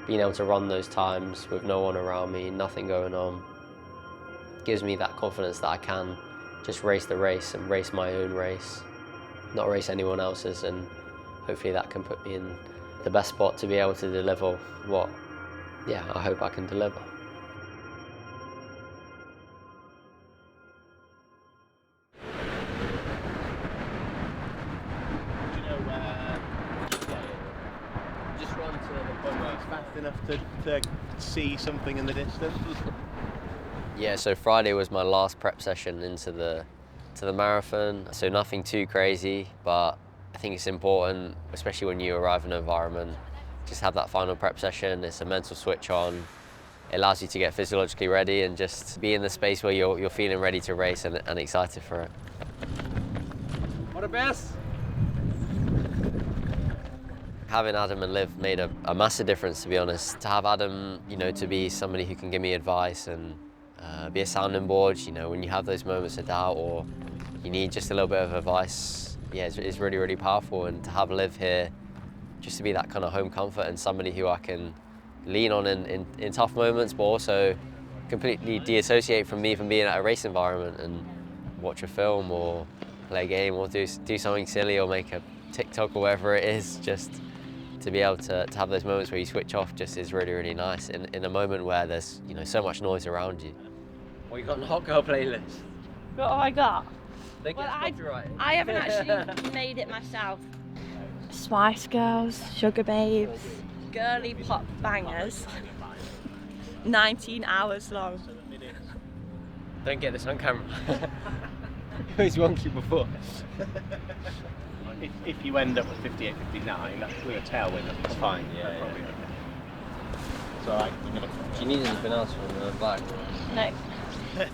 being able to run those times with no one around me, nothing going on, gives me that confidence that I can just race the race and race my own race, not race anyone else's, and hopefully that can put me in the best spot to be able to deliver what, I hope I can deliver. Just run to the point where it's fast enough to see something in the distance. Yeah, so Friday was my last prep session into the marathon, so nothing too crazy, but I think it's important, especially when you arrive in an environment, just have that final prep session. It's a mental switch on. It allows you to get physiologically ready and just be in the space where you're feeling ready to race and excited for it. What a best! Having Adam and Liv made a massive difference, to be honest. To have Adam, to be somebody who can give me advice and be a sounding board, when you have those moments of doubt or you need just a little bit of advice, it's really, really powerful. And to have Liv here, just to be that kind of home comfort and somebody who I can lean on in tough moments, but also completely deassociate from me from being at a race environment and watch a film or play a game or do something silly or make a TikTok or whatever it is. Just to be able to have those moments where you switch off just is really, really nice in a moment where there's so much noise around you. Well, you got a hot girl playlist. What have I got? I haven't actually made it myself. Spice Girls, Sugar Babes, girly pop bangers. 19 hours long. Don't get this on camera. It was wonky before. If you end up with 58, 59, that's with a tailwind, that's fine. Yeah. Probably. So Do you need anything else from the back? No.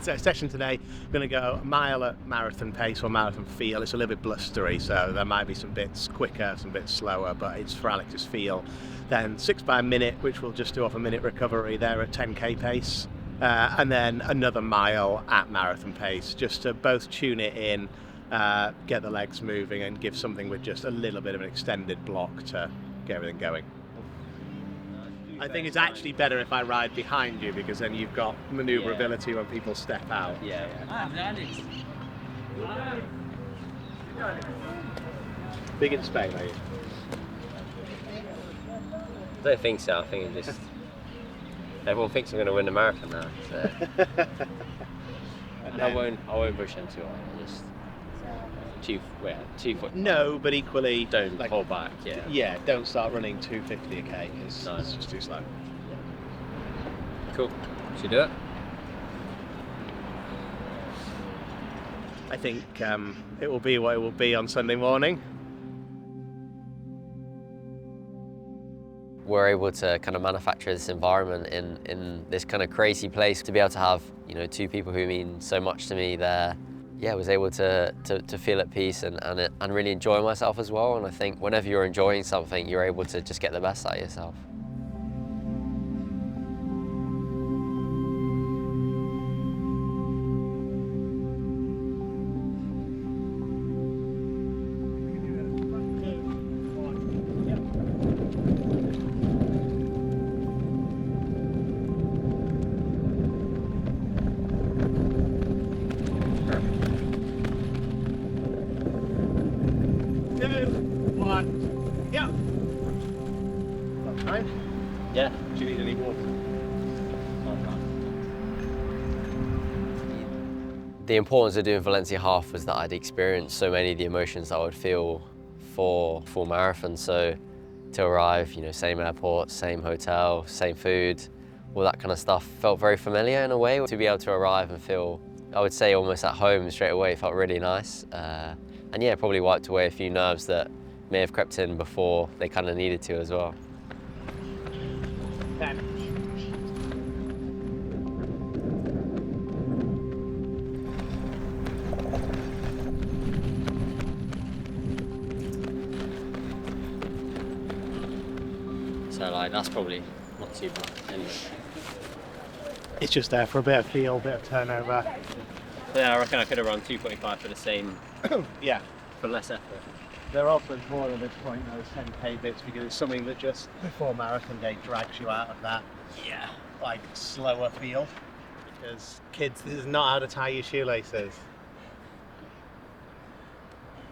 So session today, I'm going to go a mile at marathon pace or marathon feel. It's a little bit blustery, so there might be some bits quicker, some bits slower, but it's for Alex's feel. Then 6 by a minute, which we'll just do off a minute recovery there at 10k pace. And then another mile at marathon pace, just to both tune it in, get the legs moving and give something with just a little bit of an extended block to get everything going. I think it's actually better if I ride behind you because then you've got manoeuvrability when people step out. Yeah. Big in Spain, are you? I don't think so. I think it just everyone thinks I'm going to win the marathon now. So. And I won't push them too hard. I'll just 2 foot. No, but equally Don't hold back. Yeah, don't start running 250 a k. It's just too slow. Cool. Should we do it? I think it will be what it will be on Sunday morning. We're able to kind of manufacture this environment in this kind of crazy place to be able to have 2 people who mean so much to me there. I was able to feel at peace and really enjoy myself as well. And I think whenever you're enjoying something, you're able to just get the best out of yourself. Yeah. Do you need any water? The importance of doing Valencia half was that I'd experienced so many of the emotions that I would feel for full marathon. So to arrive, same airport, same hotel, same food, all that kind of stuff felt very familiar in a way. To be able to arrive and feel, I would say, almost at home straight away felt really nice. And probably wiped away a few nerves that may have crept in before they kind of needed to as well. 10. So that's probably not too bad anyway. It's just there for a bit of feel, a bit of turnover. Yeah, I reckon I could have run 2:45 for the same. Yeah. For less effort. They're often more at this point, those 10k bits, because it's something that just before marathon day drags you out of that like slower feel. Because kids, this is not how to tie your shoelaces.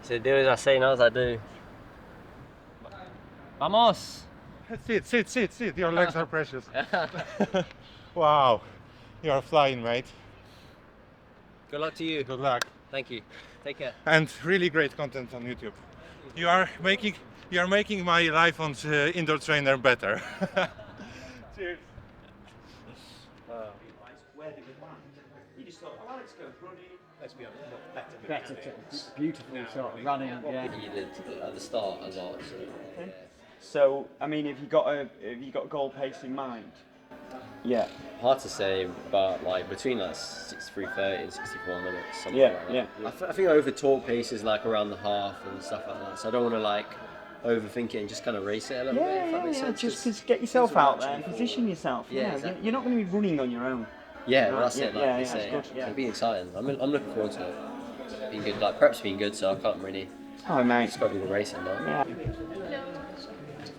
So do as I say, not as I do. Vamos! Sit. Your legs are precious. Wow, you are flying, mate. Good luck to you. Good luck. Thank you. Take care. And really great content on YouTube. You are making my life on indoor trainer better. Cheers. Let's be honest, better. Beautiful shot, running. Yeah. You did at the start a lot. So, I mean, have you got a goal pace in mind? Yeah. Hard to say, but like between like 63:30 and 64 minutes, something Yeah, like that. yeah. I think over talk pace is like around the half and stuff like that. So I don't want to like overthink it and just kind of race it a little bit. If that makes sense. Just get yourself out there and position yourself. Yeah, Yeah, exactly. You're not going to be running on your own. Yeah, well, that's Yeah, it. Like yeah, you yeah, say, it's good, yeah. it'll be exciting. I'm looking forward to it. Being good, like prep's been good, so I can't really. Oh, mate. Just got to do the racing now. Yeah.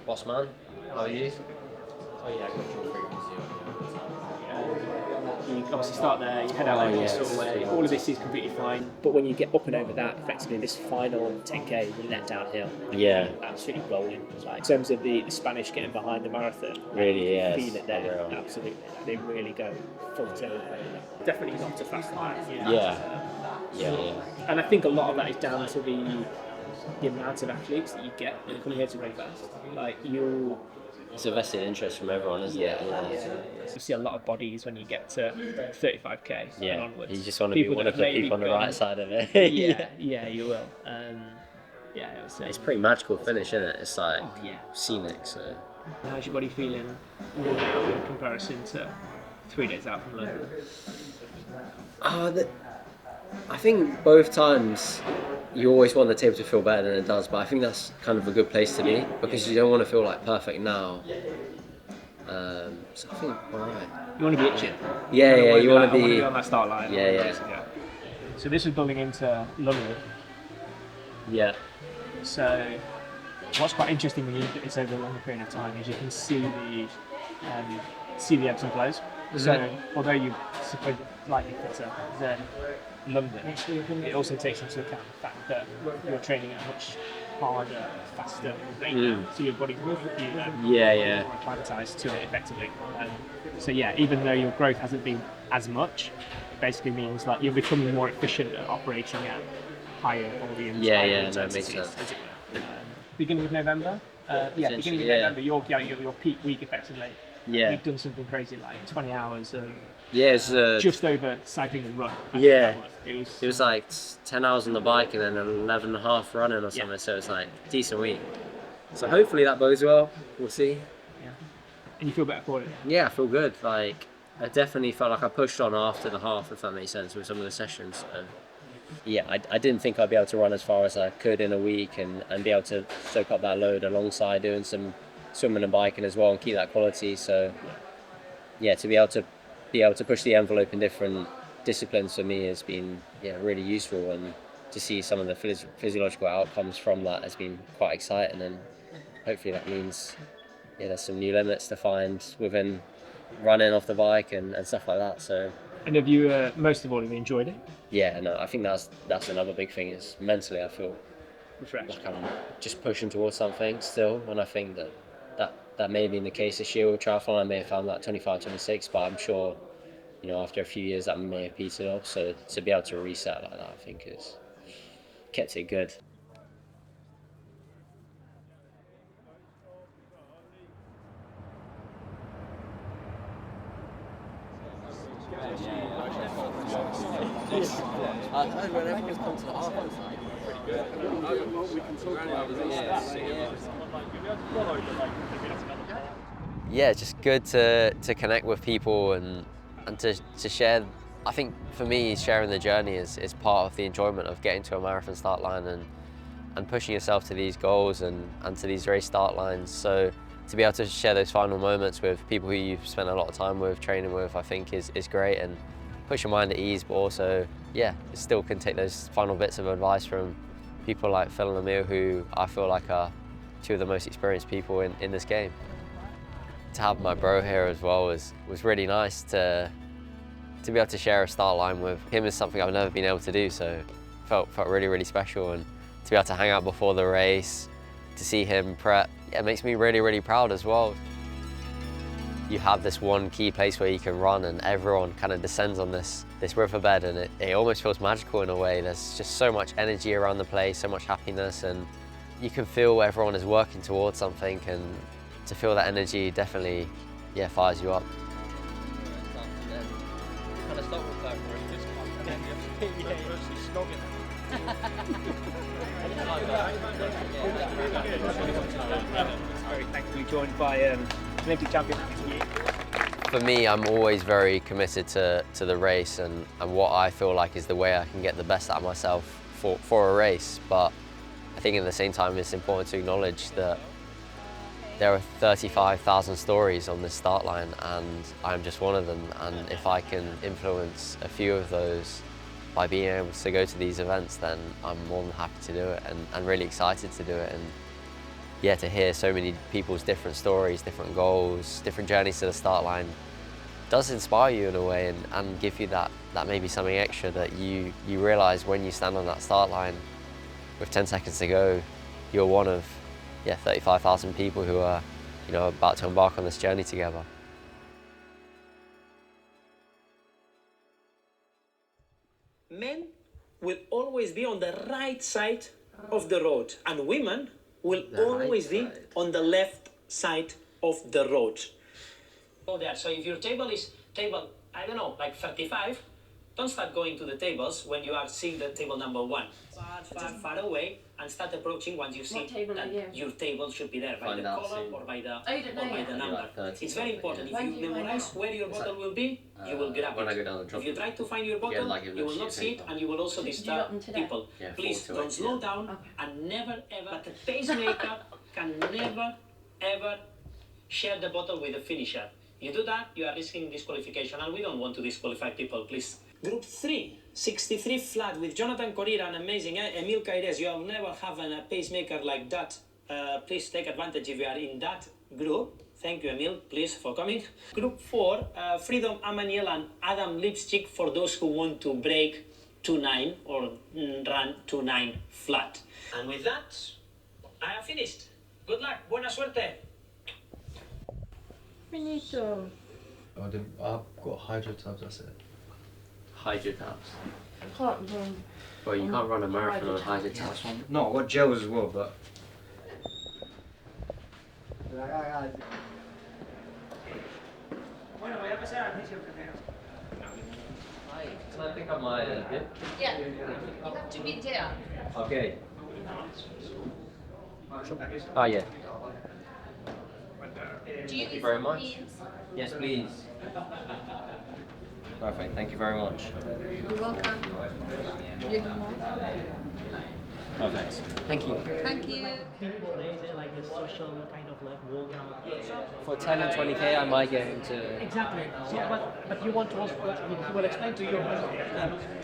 Boss man, how are you? You obviously start there, you head out over the sort of way. All of this is completely fine, but when you get up and over that, effectively this final 10k, you let downhill. Yeah. Absolutely rolling. Like, in terms of the Spanish getting behind the marathon, Really, yeah. feel it there. Absolutely, they really go full tilt. Definitely not a fast marathon. Yeah. And I think a lot of that is down to the amount of athletes that you get that come here to run fast. Like It's a vested interest from everyone, isn't it? you see a lot of bodies when you get to 35k and onwards. You just want to put people on the right side of it. yeah, you will. It's a pretty magical finish, isn't it? It's like yeah. scenic. So How's your body feeling now in comparison to 3 days out from London? I think both times you always want the table to feel better than it does, but I think that's kind of a good place to be because you don't want to feel like perfect now. So I think alright. You want to be itching. Yeah, you want to be be on that start line. Yeah. So this was building into London. Yeah. So what's quite interesting when you look at this over a longer period of time is you can see the ebbs and flows. Mm-hmm. So although you suppose slightly fitter than London, it also takes into account the fact that you're training at a much harder, faster rate, so your body's more acclimatized to it effectively. So yeah, even though your growth hasn't been as much, it basically means like you're becoming more efficient at operating at higher volumes. Higher No, it makes intensities, sense. as it were. Beginning of November, beginning of November, your peak week effectively. Yeah. You've done something crazy like 20 hours of It's just over cycling and run. It was like 10 hours on the bike and then 11 and a half running or something, so it's like a decent week. So hopefully that bodes well, we'll see. Yeah. And you feel better for it? Yeah, I feel good. Like, I definitely felt like I pushed on after the half, if that makes sense, with some of the sessions. So, yeah, I didn't think I'd be able to run as far as I could in a week and be able to soak up that load alongside doing some swimming and biking as well and keep that quality. So, yeah, to be able to push the envelope in different disciplines for me has been really useful, and to see some of the physiological outcomes from that has been quite exciting, and hopefully that means there's some new limits to find within running off the bike and stuff like that. So, and have you most of all have you enjoyed it? Yeah, no, I think that's another big thing is mentally I feel Refreshed. like I'm just pushing towards something still, and I think that may have been the case this year with triathlon. I may have found that 25, 26, but I'm sure after a few years that may have petered off. So to be able to reset like that, I think is kept it good. When everyone's come to the half, it's like we can talk about it's just good to connect with people and to share. I think for me, sharing the journey is part of the enjoyment of getting to a marathon start line and pushing yourself to these goals and to these race start lines. So to be able to share those final moments with people who you've spent a lot of time with, training with, I think is great, and push your mind at ease, but also, it still can take those final bits of advice from people like Phil and Emil, who I feel like are two of the most experienced people in this game. To have my bro here as well was really nice. To be able to share a start line with him is something I've never been able to do, so felt really, really special. And to be able to hang out before the race, to see him prep, yeah, it makes me really, really proud as well. You have this one key place where you can run and everyone kind of descends on this riverbed, and it almost feels magical in a way. There's just so much energy around the place, so much happiness, and you can feel everyone is working towards something, and to feel that energy definitely, yeah, fires you up. Very thankfully joined by Olympic champion. For me, I'm always very committed to the race and what I feel like is the way I can get the best out of myself for a race. But I think at the same time, it's important to acknowledge that there are 35,000 stories on this start line, and I'm just one of them. And if I can influence a few of those by being able to go to these events, then I'm more than happy to do it, and really excited to do it. And yeah, to hear so many people's different stories, different goals, different journeys to the start line does inspire you in a way, and give you that maybe something extra that you realise when you stand on that start line with 10 seconds to go, you're one of 35,000 people who are about to embark on this journey together. Men will always be on the right side of the road, and women will always be on the left side of the road. Go there. So if your table is table, I don't know, like 35, don't start going to the tables when you are seeing the table number 1. Far away, and start approaching once you see that your table should be there by the column or by the number. It's very important. If you memorize where your bottle will be, you will grab it. If you try to find your bottle, you will not see it, and you will also disturb people. Please don't slow down, and never ever, but a pacemaker can never ever share the bottle with the finisher. You do that, you are risking disqualification, and we don't want to disqualify people, please. Group 3, 63 flat with Jonathan Correa and amazing Emil Caires. You will never have a pacemaker like that. Please take advantage if you are in that group. Thank you, Emil, please, for coming. Group 4, Freedom Amaniel and Adam Lipstick for those who want to break 2.9 or run 2.9 flat. And with that, I have finished. Good luck. Buena suerte. Finito. I've got hydro tabs, that's it. Hydro tabs. Can't run. Well, you can't run a marathon on hydro tabs. No, I've got gels as well, but... Can I pick up my dip? Yeah. You have to be there. Okay. Oh yeah. Thank you very much. Yes, please. Perfect. Thank you very much. You're welcome. You can more. Perfect. Thank you. Thank you. Is it like a social kind of like walk around? For 10 and 20k, I might get into. Exactly. So, but you want to also, we will explain to you.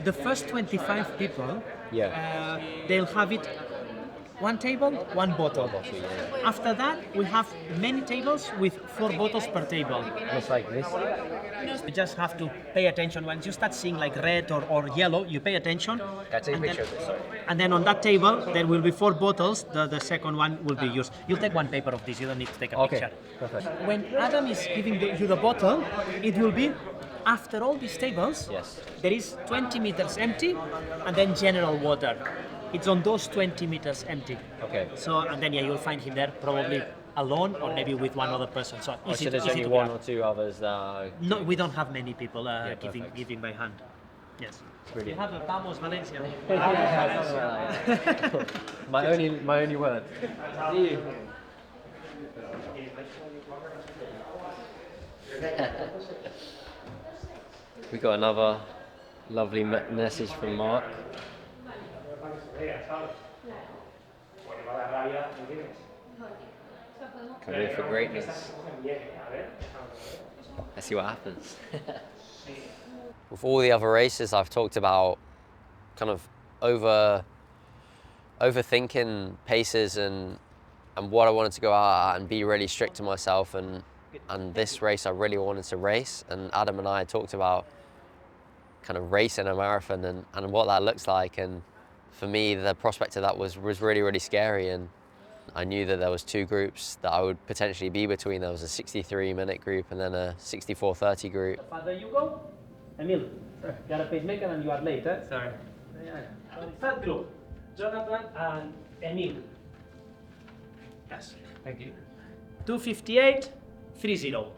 The first 25 people, they'll have it one table, one bottle. After that, we have many tables with 4 bottles per table. Just like this. You just have to pay attention. Once you start seeing like red or yellow, you pay attention. Can I take a picture of this? And then on that table, there will be 4 bottles. The second one will be yours. You'll take one paper of this. You don't need to take a picture. Perfect. When Adam is giving you the bottle, it will be after all these tables. Yes. There is 20 meters empty, and then general water. It's on those 20 meters empty. Okay. So, and then you'll find him there probably alone or maybe with one other person. So So there's only one or two others that are... No, we don't have many people perfect. giving by hand. Yes. Brilliant. You have a Vamos Valencia. my only word. See you. We got another lovely message from Mark. Career for greatness. Let's see what happens. With all the other races, I've talked about kind of overthinking paces and what I wanted to go out at and be really strict to myself, and this race I really wanted to race, and Adam and I had talked about kind of racing a marathon and what that looks like, and for me the prospect of that was really, really scary, and I knew that there was two groups that I would potentially be between. There was a 63-minute group and then a 64:30 group. Father, you go. Emil, you are a pacemaker and you are late, eh? Sorry. Third group, Jonathan and Emil. Yes. Thank you. 2:58:30.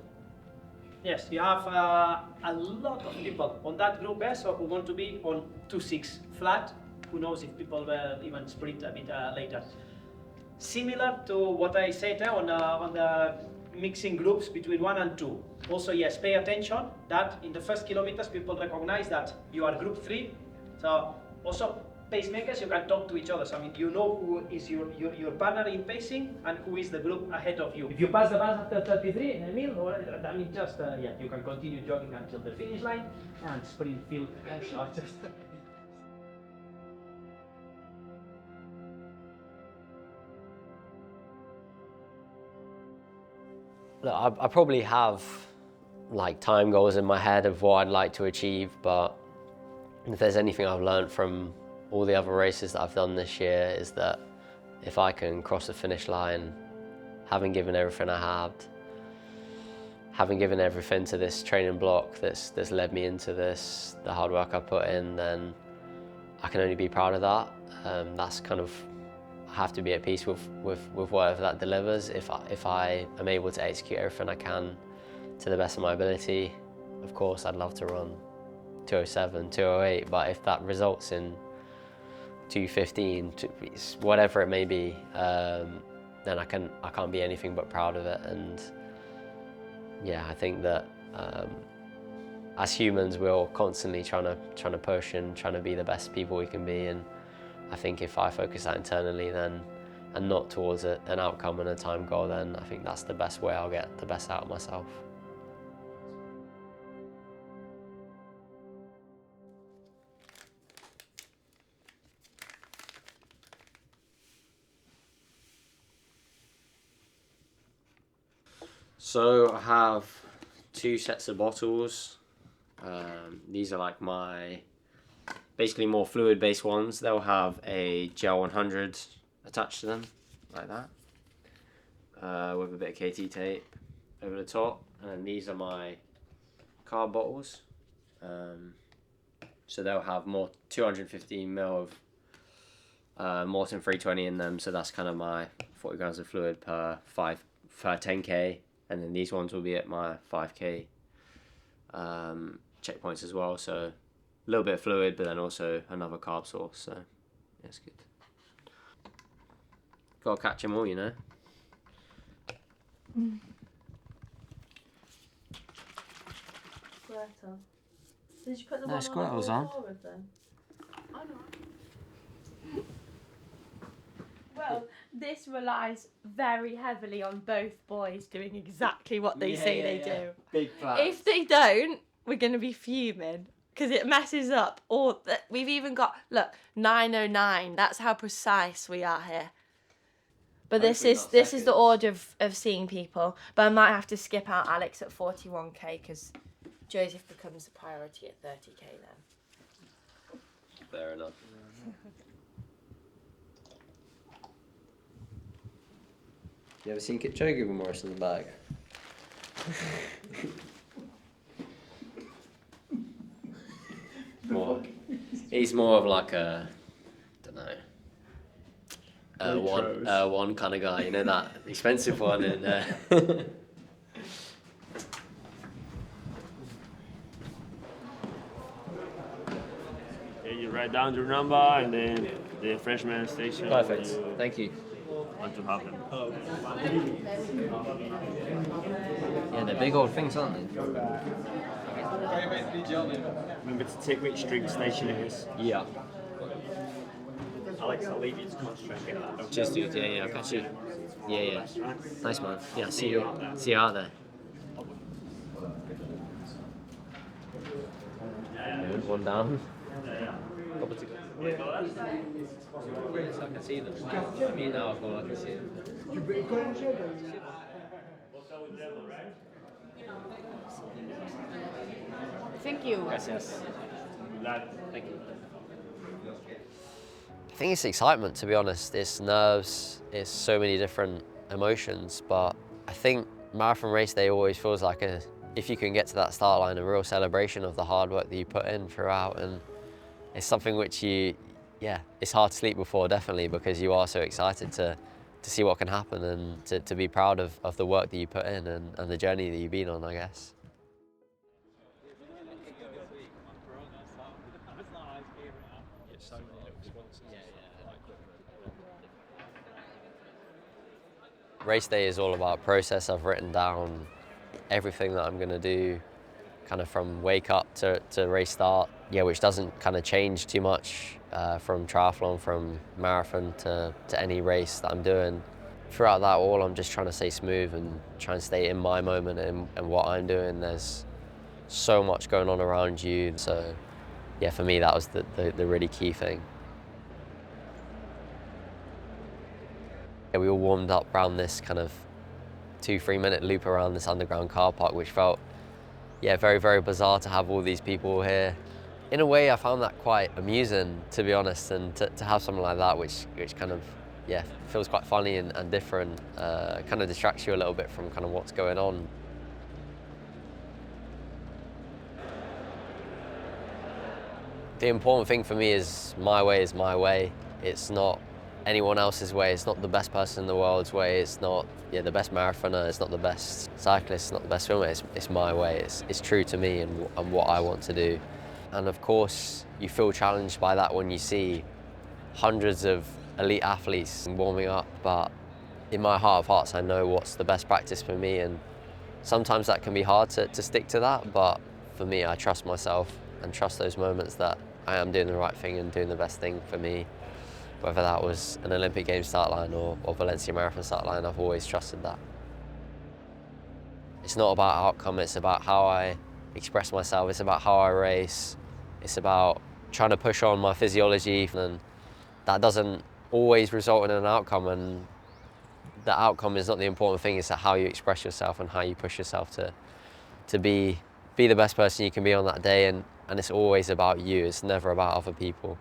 Yes, you have a lot of people on that group, so who want to be on 2:6 flat. Who knows if people will even sprint a bit later. Similar to what I said on the mixing groups between 1 and 2. Also, yes, pay attention that in the first kilometers people recognize that you are group 3. So also pacemakers, you can talk to each other. So I mean, you know who is your partner in pacing and who is the group ahead of you. If you pass the bus after 33, Emil, that means just you can continue jogging until the finish line and sprint field. So just. Look, I probably have like time goals in my head of what I'd like to achieve, but if there's anything I've learned from all the other races that I've done this year is that if I can cross the finish line, having given everything I had, having given everything to this training block that's led me into this, the hard work I put in, then I can only be proud of that. That's kind of, I have to be at peace with whatever that delivers. If I am able to execute everything I can to the best of my ability, of course I'd love to run 2:07, 2:08, but if that results in 2:15, whatever it may be, then I can't be anything but proud of it. And yeah, I think that as humans we're constantly trying to push and trying to be the best people we can be, and I think if I focus that internally then and not towards an outcome and a time goal, then I think that's the best way I'll get the best out of myself. So I have 2 sets of bottles. These are like my basically more fluid based ones. They'll have a gel 100 attached to them like that, with a bit of KT tape over the top. And then these are my carb bottles. So they'll have more 215 ml of Morton 320 in them. So that's kind of my 40 grams of fluid per 10k. And then these ones will be at my 5k checkpoints as well. So a little bit of fluid, but then also another carb source. So yeah, it's good. Gotta catch them all, you know. Squirtle. Did you put the No, one Squirtle's on on. all 4 of them? Oh no. Well, this relies very heavily on both boys doing exactly what they say they do. Big plans. If they don't, we're going to be fuming because it messes up. Or we've even got, look, 9:09. That's how precise we are here. But this is the order of seeing people. But I might have to skip out Alex at 41k because Joseph becomes the priority at 30k then. Fair enough. You ever seen Kipchoge with Morris in the bag? He's more of like a, don't know, one kind of guy, you know, that expensive one. And You write down your number and then the refreshment station. Perfect. Thank you. Want to have them. Yeah, they're big old things, aren't they? Remember to take which drink station it is. Yeah. Alex, I'll leave you to concentrate and get that done. Cheers, dude. Yeah, I'll catch you. Yeah. Nice, man. Yeah, see you out there. Good, one down. Couple to go. Yes, I can see them. I mean, now I can see them. Thank you. Yes. Thank you. I think it's excitement, to be honest. It's nerves, it's so many different emotions, but I think marathon race day always feels like if you can get to that start line, a real celebration of the hard work that you put in throughout, and it's something which it's hard to sleep before, definitely, because you are so excited to see what can happen and to be proud of the work that you put in and the journey that you've been on, I guess. Race day is all about process. I've written down everything that I'm going to do, kind of from wake up to race start, which doesn't kind of change too much from triathlon, from marathon to any race that I'm doing. Throughout that all, I'm just trying to stay smooth and try and stay in my moment and what I'm doing. There's so much going on around you, so for me that was the really key thing. We all warmed up around this kind of 2-3 minute loop around this underground car park, which felt very, very bizarre to have all these people here. In a way, I found that quite amusing, to be honest, and to have something like that, which kind of feels quite funny and different, kind of distracts you a little bit from kind of what's going on. The important thing for me is my way is my way. It's not anyone else's way. It's not the best person in the world's way. It's not the best marathoner. It's not the best cyclist. It's not the best swimmer. It's my way. It's true to me and what I want to do. And of course, you feel challenged by that when you see hundreds of elite athletes warming up. But in my heart of hearts, I know what's the best practice for me. And sometimes that can be hard to stick to that. But for me, I trust myself and trust those moments that I am doing the right thing and doing the best thing for me. Whether that was an Olympic Games start line or Valencia Marathon start line, I've always trusted that. It's not about outcome, it's about how I express myself, it's about how I race, it's about trying to push on my physiology, and that doesn't always result in an outcome, and the outcome is not the important thing, it's how you express yourself and how you push yourself to be the best person you can be on that day, and it's always about you, it's never about other people.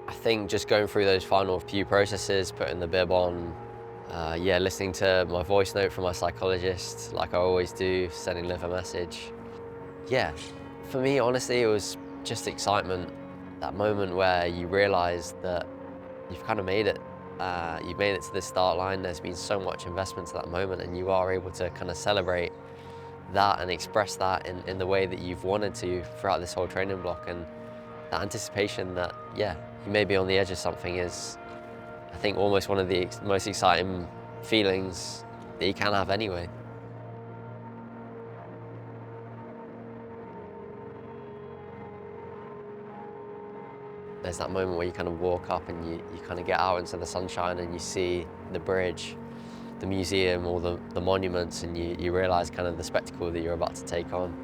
I think just going through those final few processes, putting the bib on, listening to my voice note from my psychologist, like I always do, sending Liv a message. For me, honestly, it was just excitement. That moment where you realise that you've kind of made it. You've made it to this start line. There's been so much investment to that moment, and you are able to kind of celebrate that and express that in the way that you've wanted to throughout this whole training block. And that anticipation that, you may be on the edge of something is, I think, almost one of the most exciting feelings that you can have anyway. There's that moment where you kind of walk up and you kind of get out into the sunshine and you see the bridge, the museum, all the monuments, and you realise kind of the spectacle that you're about to take on.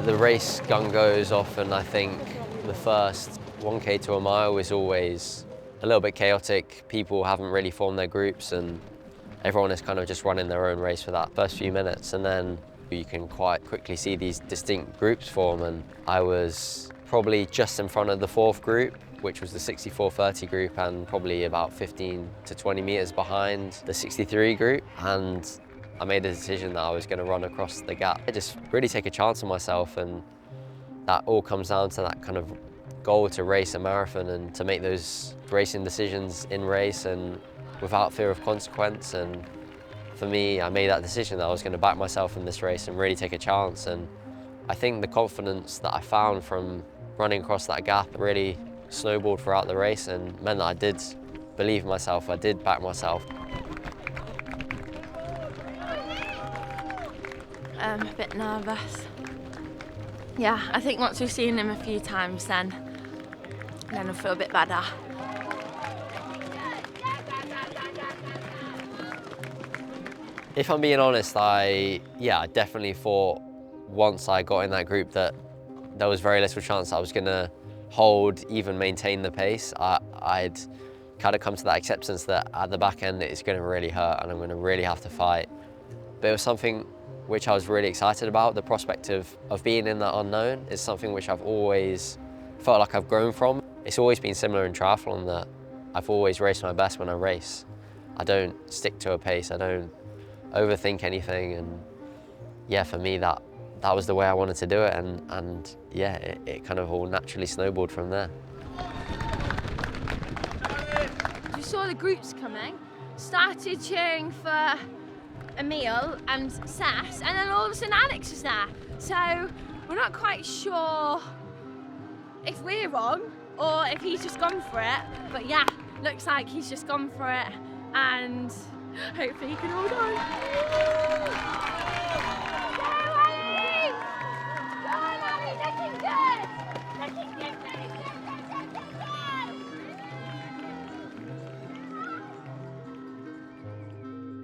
The race gun goes off, and I think the first 1K to a mile is always a little bit chaotic. People haven't really formed their groups and everyone is kind of just running their own race for that first few minutes, and then you can quite quickly see these distinct groups form, and I was probably just in front of the fourth group, which was the 64:30 group, and probably about 15 to 20 meters behind the 63 group. And I made a decision that I was going to run across the gap. I just really take a chance on myself, and that all comes down to that kind of goal to race a marathon and to make those racing decisions in race and without fear of consequence. And for me, I made that decision that I was going to back myself in this race and really take a chance. And I think the confidence that I found from running across that gap really snowballed throughout the race and meant that I did believe in myself, I did back myself. I'm a bit nervous. Yeah, I think once we've seen him a few times then I'll feel a bit better. If I'm being honest, I definitely thought once I got in that group that there was very little chance I was gonna hold, even maintain the pace. I'd kind of come to that acceptance that at the back end it's gonna really hurt and I'm gonna really have to fight. But it was something which I was really excited about. The prospect of being in that unknown is something which I've always felt like I've grown from. It's always been similar in triathlon that I've always raced my best when I race. I don't stick to a pace, I don't overthink anything, and yeah, for me that was the way I wanted to do it, and yeah, it kind of all naturally snowballed from there. We saw the groups coming, started cheering for Emil and Sass, and then all of a sudden Alex was there. So we're not quite sure if we're wrong or if he's just gone for it, but yeah, looks like he's just gone for it, and hopefully he can hold on.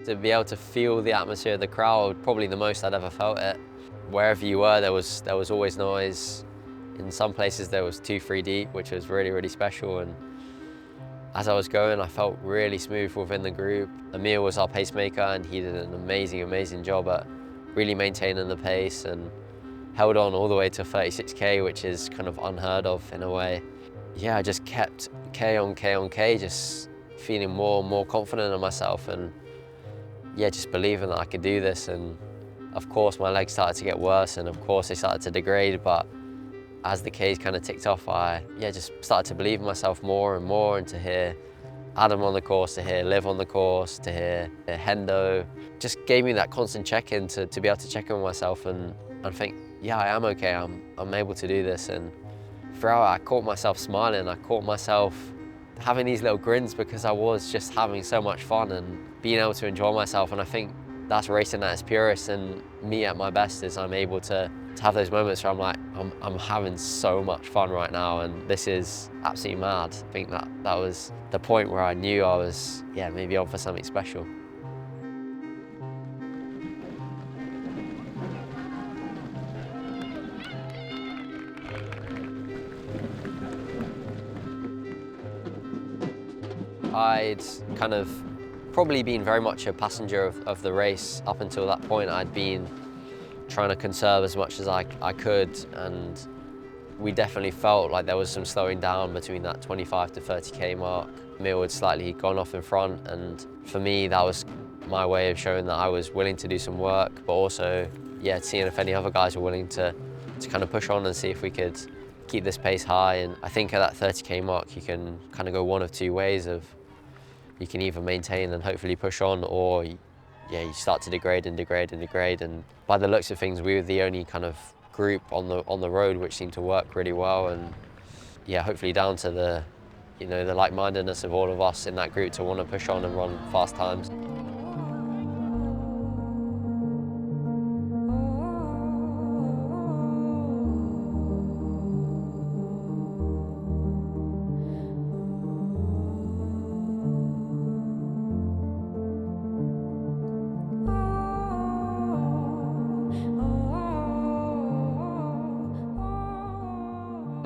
To be able to feel the atmosphere of the crowd, probably the most I'd ever felt it. Wherever you were, there was always noise. In some places there was 2-3 deep, which was really, really special. And as I was going, I felt really smooth within the group. Emil was our pacemaker, and he did an amazing, amazing job at really maintaining the pace and held on all the way to 36K, which is kind of unheard of in a way. Yeah, I just kept K on K on K, just feeling more and more confident in myself, and yeah, just believing that I could do this. And of course my legs started to get worse, and of course they started to degrade, but as the Ks kind of ticked off, I just started to believe in myself more and more, and to hear Adam on the course, to hear Liv on the course, to hear Hendo, just gave me that constant check-in to be able to check in with myself and think, yeah, I am okay, I'm able to do this. And throughout I caught myself smiling, I caught myself having these little grins because I was just having so much fun and being able to enjoy myself. And I think that's racing at its purest, and me at my best is I'm able to have those moments where I'm like, I'm having so much fun right now, and this is absolutely mad. I think that was the point where I knew I was, yeah, maybe on for something special. I'd kind of probably been very much a passenger of the race. Up until that point, I'd been trying to conserve as much as I could, and we definitely felt like there was some slowing down between that 25 to 30K mark. Emil had slightly gone off in front, and for me that was my way of showing that I was willing to do some work, but also, yeah, seeing if any other guys were willing to kind of push on and see if we could keep this pace high. And I think at that 30K mark you can kind of go one of two ways. You can either maintain and hopefully push on, or yeah, you start to degrade and degrade and degrade. And by the looks of things, we were the only kind of group on the road which seemed to work really well. And yeah, hopefully down to the, you know, the like-mindedness of all of us in that group to want to push on and run fast times.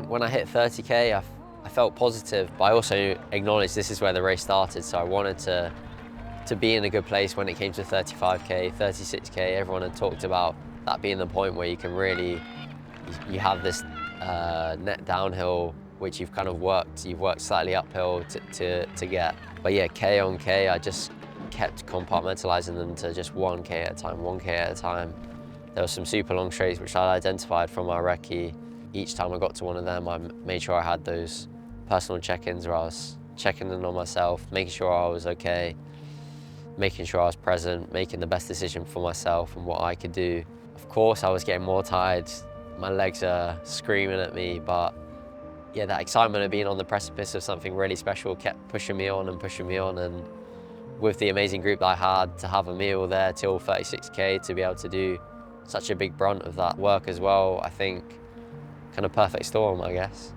When I hit 30K, I felt positive, but I also acknowledged this is where the race started, so I wanted to be in a good place when it came to 35K, 36K. Everyone had talked about that being the point where you can really, you have this net downhill, which you've kind of worked, you've worked slightly uphill to get. But yeah, K on K, I just kept compartmentalizing them to just 1K at a time, 1K at a time. There were some super long straights which I identified from my recce. Each time I got to one of them, I made sure I had those personal check-ins where I was checking in on myself, making sure I was okay, making sure I was present, making the best decision for myself and what I could do. Of course, I was getting more tired. My legs are screaming at me, but yeah, that excitement of being on the precipice of something really special kept pushing me on and pushing me on. And with the amazing group that I had, to have a meal there till 36K, to be able to do such a big brunt of that work as well, I think kind of perfect storm, I guess.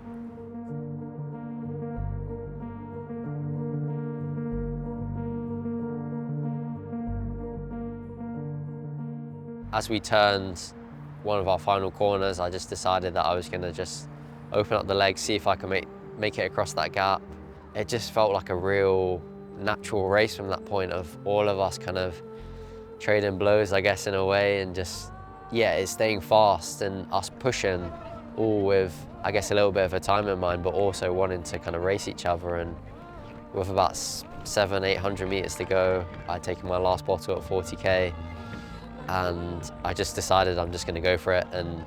As we turned one of our final corners, I just decided that I was going to just open up the legs, see if I can make it across that gap. It just felt like a real natural race from that point, of all of us kind of trading blows, I guess, in a way, and just, yeah, it's staying fast and us pushing, all with, I guess, a little bit of a time in mind, but also wanting to kind of race each other. And with about 700-800 meters to go, I'd taken my last bottle at 40K, and I just decided I'm just going to go for it, and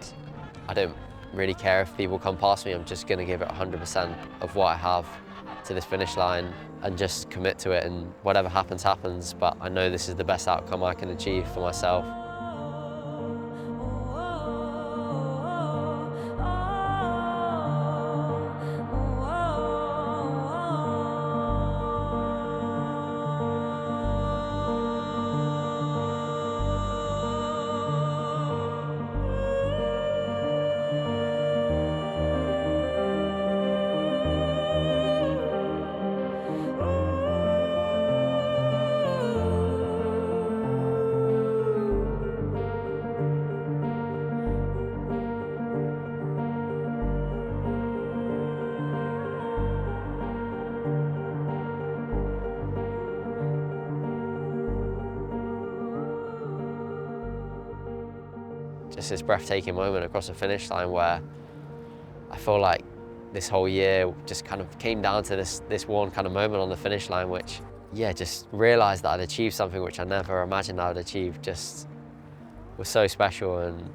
I don't really care if people come past me. I'm just going to give it 100% of what I have to this finish line and just commit to it, and whatever happens, happens, but I know this is the best outcome I can achieve for myself. Just this breathtaking moment across the finish line where I feel like this whole year just kind of came down to this one kind of moment on the finish line, which, yeah, just realised that I'd achieved something which I never imagined I would achieve. Just was so special, and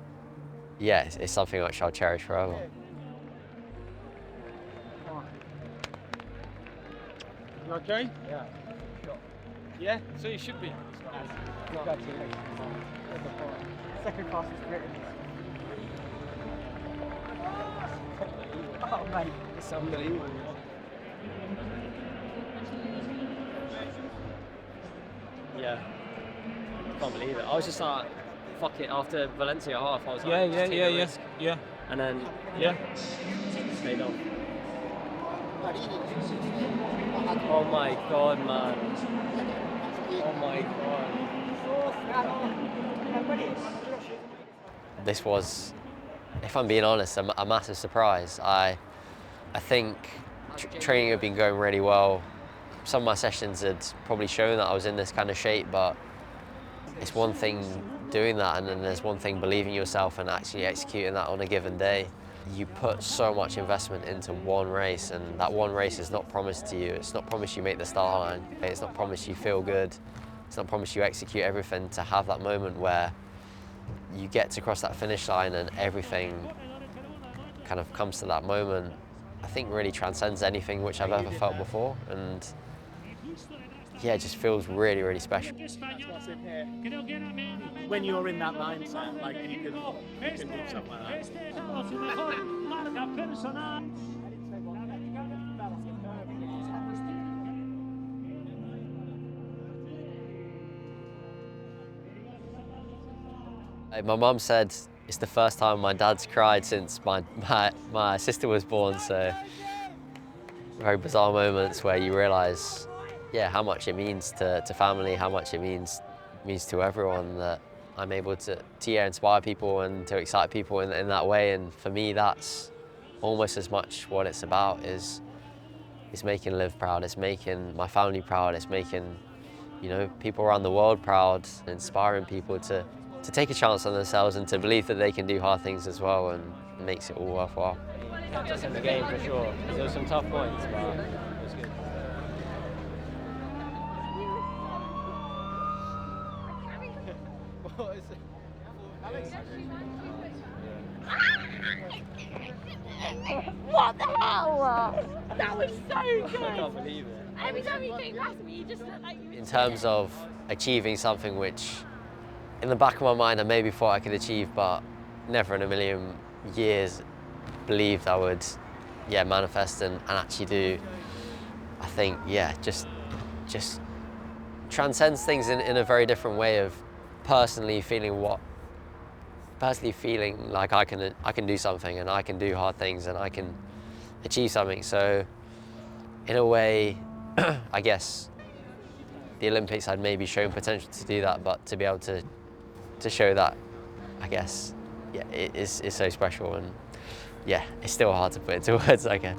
yeah, it's something which I'll cherish forever. You okay? Yeah. Yeah, so you should be. Second fastest Britain. Oh mate, it's unbelievable. Yeah, can't believe it. I was just like, fuck it, after Valencia half, I was like, Yeah. and then stayed on. Oh my god, man. Oh my god. This was, if I'm being honest, a massive surprise. I think training had been going really well. Some of my sessions had probably shown that I was in this kind of shape, but it's one thing doing that, and then there's one thing believing yourself and actually executing that on a given day. You put so much investment into one race, and that one race is not promised to you. It's not promised you make the start line. It's not promised you feel good. It's not promised you execute everything. To have that moment where you get to cross that finish line and everything kind of comes to that moment, I think really transcends anything which I've ever felt before. And yeah, it just feels really, really special. When you're in that mindset, like you can do something like that. My mum said it's the first time my dad's cried since my sister was born, so very bizarre moments where you realise, yeah, how much it means to family, how much it means to everyone, that I'm able to inspire people and to excite people in that way. And for me, that's almost as much what it's about, is making Liv proud, it's making my family proud, it's making, you know, people around the world proud, inspiring people to take a chance on themselves and to believe that they can do hard things as well, and it makes it all worthwhile. Kept us in the game for sure. There were some tough points, but it was good. What the hell? That was so good. I can't believe it. Every time you came past me, you just looked like you. In terms of achieving something which, in the back of my mind, I maybe thought I could achieve, but never in a million years believed I would, manifest and actually do. I think, just transcends things in a very different way of personally feeling like I can do something and I can do hard things and I can achieve something. So in a way, I guess the Olympics had maybe shown potential to do that, but to be able to show that, I guess, it is so special, and it's still hard to put into words, I guess.